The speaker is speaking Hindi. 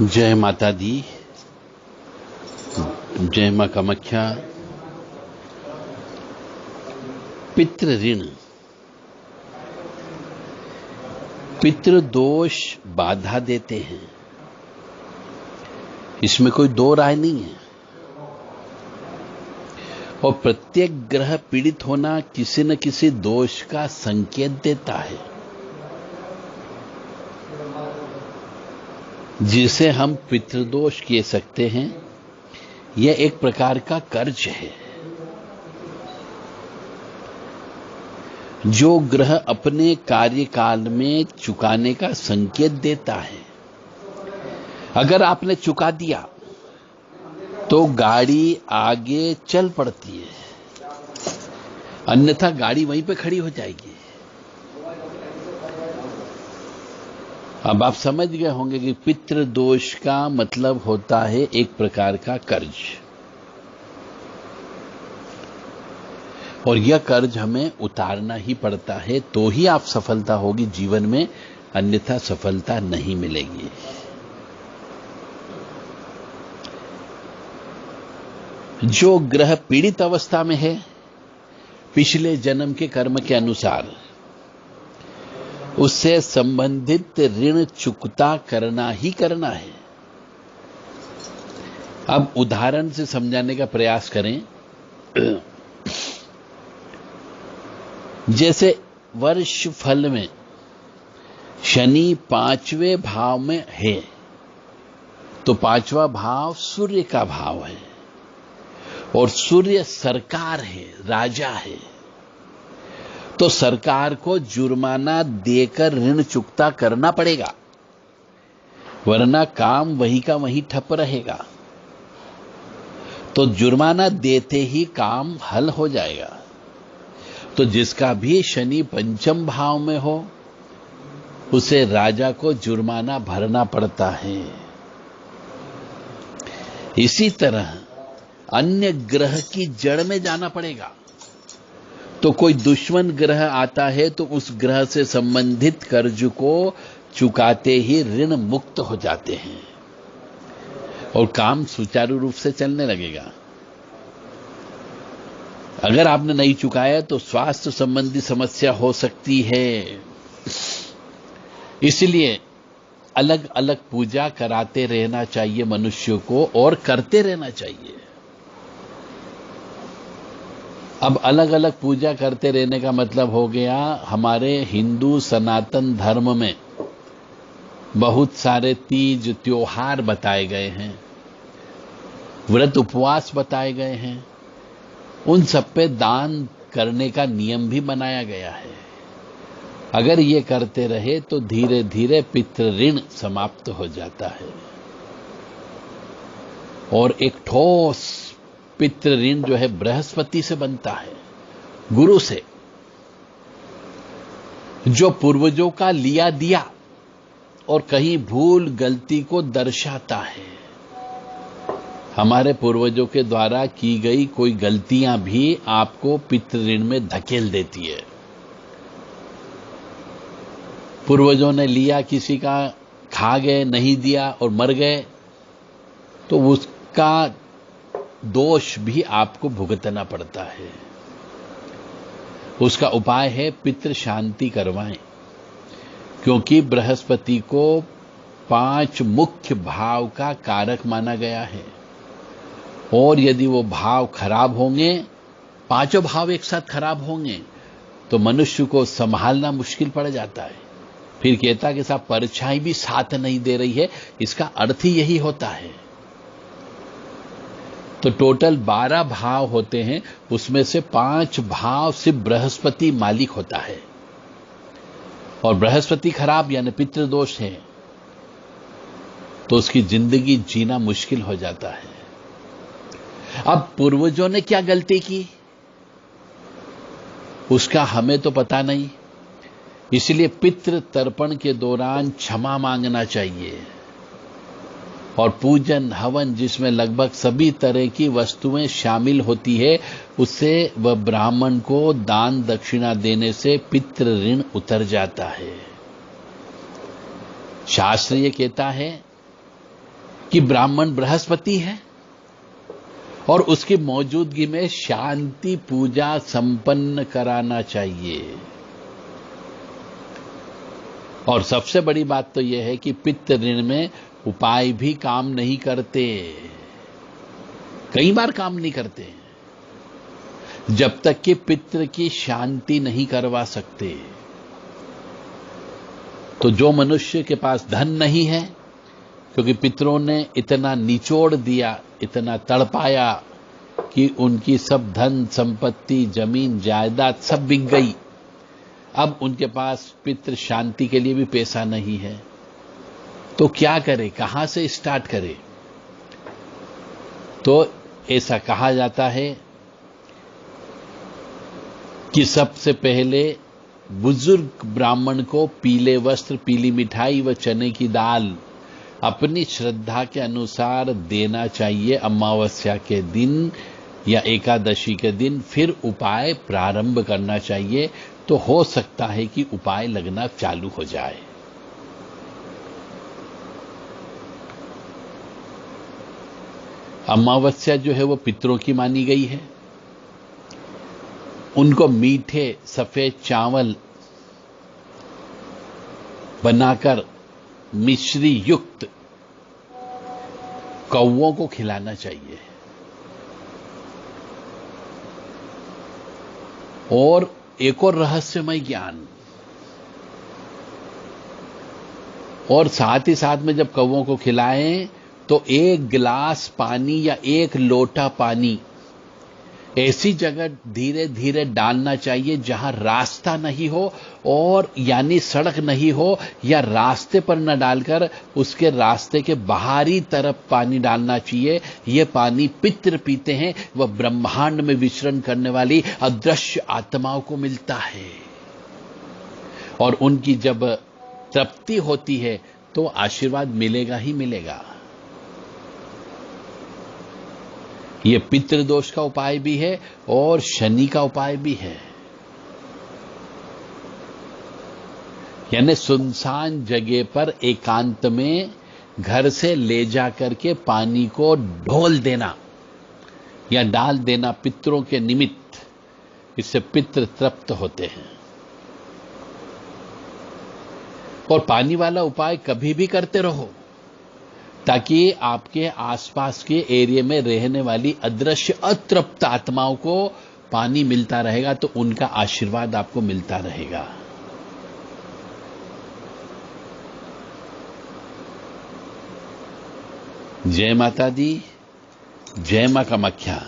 जय माता दी, जय मां कामाख्या। पितृ ऋण, पितृ दोष बाधा देते हैं, इसमें कोई दो राय नहीं है। और प्रत्येक ग्रह पीड़ित होना किसी न किसी दोष का संकेत देता है, जिसे हम पितृदोष कह सकते हैं। यह एक प्रकार का कर्ज है जो ग्रह अपने कार्यकाल में चुकाने का संकेत देता है। अगर आपने चुका दिया तो गाड़ी आगे चल पड़ती है, अन्यथा गाड़ी वहीं पे खड़ी हो जाएगी। अब आप समझ गए होंगे कि पितृदोष का मतलब होता है एक प्रकार का कर्ज, और यह कर्ज हमें उतारना ही पड़ता है, तो ही आप सफलता होगी जीवन में, अन्यथा सफलता नहीं मिलेगी। जो ग्रह पीड़ित अवस्था में है, पिछले जन्म के कर्म के अनुसार उससे संबंधित ऋण चुकता करना ही करना है। अब उदाहरण से समझाने का प्रयास करें। जैसे वर्ष फल में शनि 5वें भाव में है, तो 5वां भाव सूर्य का भाव है, और सूर्य सरकार है, राजा है, तो सरकार को जुर्माना देकर ऋण चुकता करना पड़ेगा, वरना काम वही का वही ठप रहेगा। तो जुर्माना देते ही काम हल हो जाएगा। तो जिसका भी शनि 5म भाव में हो, उसे राजा को जुर्माना भरना पड़ता है। इसी तरह अन्य ग्रह की जड़ में जाना पड़ेगा। तो कोई दुश्मन ग्रह आता है तो उस ग्रह से संबंधित कर्ज को चुकाते ही ऋण मुक्त हो जाते हैं और काम सुचारू रूप से चलने लगेगा। अगर आपने नहीं चुकाया तो स्वास्थ्य संबंधी समस्या हो सकती है। इसलिए अलग अलग पूजा कराते रहना चाहिए मनुष्य को, और करते रहना चाहिए। अब अलग अलग पूजा करते रहने का मतलब हो गया, हमारे हिंदू सनातन धर्म में बहुत सारे तीज त्योहार बताए गए हैं, व्रत उपवास बताए गए हैं, उन सब पे दान करने का नियम भी बनाया गया है। अगर ये करते रहे तो धीरे धीरे पितृ ऋण समाप्त हो जाता है, और एक ठोस पितृ ऋण जो है बृहस्पति से बनता है, गुरु से, जो पूर्वजों का लिया दिया और कहीं भूल गलती को दर्शाता है। हमारे पूर्वजों के द्वारा की गई कोई गलतियां भी आपको पितृ ऋण में धकेल देती है। पूर्वजों ने लिया किसी का, खा गए, नहीं दिया और मर गए, तो उसका दोष भी आपको भुगतना पड़ता है। उसका उपाय है पितृ शांति करवाएं, क्योंकि बृहस्पति को 5 मुख्य भाव का कारक माना गया है, और यदि वो भाव खराब होंगे, 5 भाव एक साथ खराब होंगे, तो मनुष्य को संभालना मुश्किल पड़ जाता है। फिर कहता कि साहब परछाई भी साथ नहीं दे रही है, इसका अर्थ ही यही होता है। तो टोटल 12 भाव होते हैं, उसमें से 5 भाव सिर्फ बृहस्पति मालिक होता है, और बृहस्पति खराब यानी पितृदोष है, तो उसकी जिंदगी जीना मुश्किल हो जाता है। अब पूर्वजों ने क्या गलती की, उसका हमें तो पता नहीं, इसलिए पितृ तर्पण के दौरान क्षमा मांगना चाहिए, और पूजन हवन जिसमें लगभग सभी तरह की वस्तुएं शामिल होती है, उससे वह ब्राह्मण को दान दक्षिणा देने से पितृ ऋण उतर जाता है। शास्त्र ये कहता है कि ब्राह्मण बृहस्पति है और उसकी मौजूदगी में शांति पूजा संपन्न कराना चाहिए। और सबसे बड़ी बात तो यह है कि पितृ ऋण में उपाय भी काम नहीं करते, कई बार काम नहीं करते जब तक कि पितृ की शांति नहीं करवा सकते। तो जो मनुष्य के पास धन नहीं है, क्योंकि पितरों ने इतना निचोड़ दिया, इतना तड़पाया कि उनकी सब धन संपत्ति, जमीन जायदाद सब बिक गई, अब उनके पास पितृ शांति के लिए भी पैसा नहीं है, तो क्या करे, कहां से स्टार्ट करे? तो ऐसा कहा जाता है कि सबसे पहले बुजुर्ग ब्राह्मण को पीले वस्त्र, पीली मिठाई व चने की दाल अपनी श्रद्धा के अनुसार देना चाहिए अमावस्या के दिन या एकादशी के दिन। फिर उपाय प्रारंभ करना चाहिए, तो हो सकता है कि उपाय लगना चालू हो जाए। अमावस्या जो है वो पितरों की मानी गई है। उनको मीठे सफेद चावल बनाकर मिश्री युक्त कौवों को खिलाना चाहिए। और एक और रहस्यमय ज्ञान, और साथ ही साथ में जब कौवों को खिलाएं तो 1 गिलास पानी या 1 लोटा पानी ऐसी जगह धीरे धीरे डालना चाहिए जहां रास्ता नहीं हो, और यानी सड़क नहीं हो, या रास्ते पर न डालकर उसके रास्ते के बाहरी तरफ पानी डालना चाहिए। यह पानी पितृ पीते हैं, वह ब्रह्मांड में विचरण करने वाली अदृश्य आत्माओं को मिलता है, और उनकी जब तृप्ति होती है तो आशीर्वाद मिलेगा ही मिलेगा। यह पितृदोष का उपाय भी है और शनि का उपाय भी है। यानी सुनसान जगह पर एकांत में घर से ले जाकर के पानी को ढोल देना या डाल देना पितरों के निमित्त, इससे पितृ तृप्त होते हैं। और पानी वाला उपाय कभी भी करते रहो, ताकि आपके आसपास के एरिया में रहने वाली अदृश्य अतृप्त आत्माओं को पानी मिलता रहेगा, तो उनका आशीर्वाद आपको मिलता रहेगा। जय माता दी, जय मां कामाख्या।